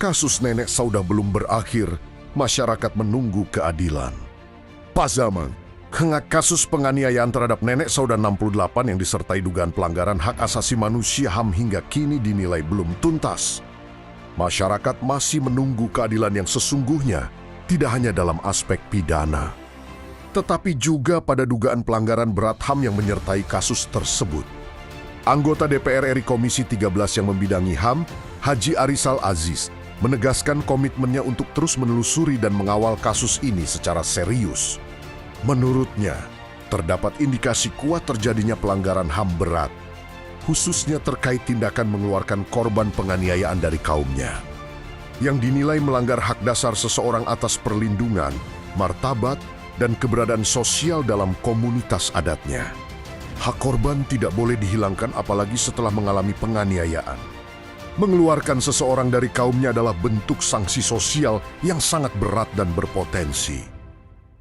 Kasus nenek Saudah belum berakhir, masyarakat menunggu keadilan. Pak Zaman, kasus penganiayaan terhadap nenek Saudah 68 yang disertai dugaan pelanggaran hak asasi manusia HAM hingga kini dinilai belum tuntas. Masyarakat masih menunggu keadilan yang sesungguhnya, tidak hanya dalam aspek pidana, tetapi juga pada dugaan pelanggaran berat HAM yang menyertai kasus tersebut. Anggota DPR RI Komisi 13 yang membidangi HAM, Haji Arisal Aziz, menegaskan komitmennya untuk terus menelusuri dan mengawal kasus ini secara serius. Menurutnya, terdapat indikasi kuat terjadinya pelanggaran HAM berat, khususnya terkait tindakan mengeluarkan korban penganiayaan dari kaumnya, yang dinilai melanggar hak dasar seseorang atas perlindungan, martabat, dan keberadaan sosial dalam komunitas adatnya. Hak korban tidak boleh dihilangkan apalagi setelah mengalami penganiayaan. Mengeluarkan seseorang dari kaumnya adalah bentuk sanksi sosial yang sangat berat dan berpotensi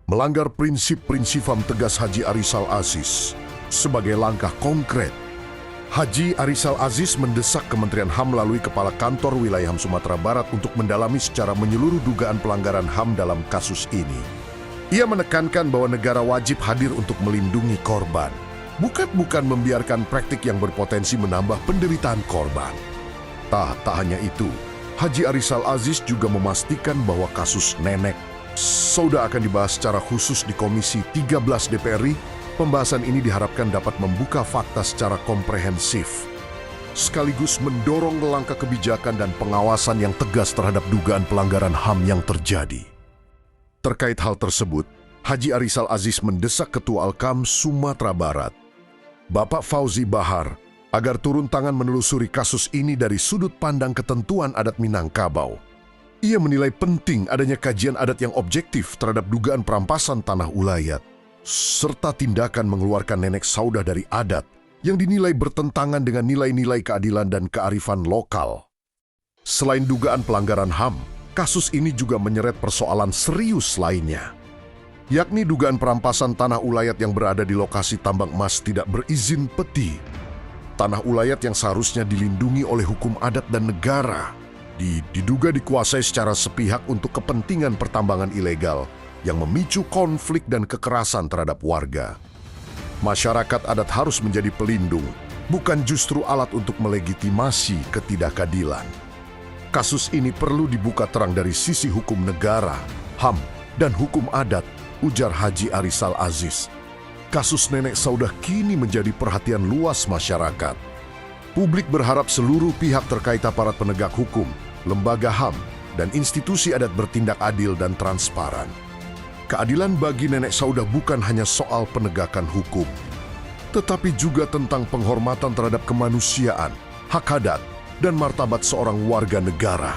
melanggar prinsip-prinsip HAM, tegas Haji Arisal Aziz. Sebagai langkah konkret, Haji Arisal Aziz mendesak Kementerian HAM melalui Kepala Kantor Wilayah HAM Sumatera Barat untuk mendalami secara menyeluruh dugaan pelanggaran HAM dalam kasus ini. Ia menekankan bahwa negara wajib hadir untuk melindungi korban, bukan membiarkan praktik yang berpotensi menambah penderitaan korban. Tak hanya itu, Haji Arisal Aziz juga memastikan bahwa kasus nenek Saudah akan dibahas secara khusus di Komisi 13 DPR RI. Pembahasan ini diharapkan dapat membuka fakta secara komprehensif, sekaligus mendorong langkah kebijakan dan pengawasan yang tegas terhadap dugaan pelanggaran HAM yang terjadi. Terkait hal tersebut, Haji Arisal Aziz mendesak Ketua Alkam Sumatera Barat, Bapak Fauzi Bahar, agar turun tangan menelusuri kasus ini dari sudut pandang ketentuan adat Minangkabau. Ia menilai penting adanya kajian adat yang objektif terhadap dugaan perampasan tanah ulayat, serta tindakan mengeluarkan nenek Saudah dari adat yang dinilai bertentangan dengan nilai-nilai keadilan dan kearifan lokal. Selain dugaan pelanggaran HAM, kasus ini juga menyeret persoalan serius lainnya, yakni dugaan perampasan tanah ulayat yang berada di lokasi tambang emas tidak berizin peti. Tanah ulayat yang seharusnya dilindungi oleh hukum adat dan negara, diduga dikuasai secara sepihak untuk kepentingan pertambangan ilegal yang memicu konflik dan kekerasan terhadap warga. Masyarakat adat harus menjadi pelindung, bukan justru alat untuk melegitimasi ketidakadilan. Kasus ini perlu dibuka terang dari sisi hukum negara, HAM, dan hukum adat, ujar Haji Arisal Aziz. Kasus nenek Saudah kini menjadi perhatian luas masyarakat. Publik berharap seluruh pihak terkait aparat penegak hukum, lembaga HAM, dan institusi adat bertindak adil dan transparan. Keadilan bagi nenek Saudah bukan hanya soal penegakan hukum, tetapi juga tentang penghormatan terhadap kemanusiaan, hak adat, dan martabat seorang warga negara.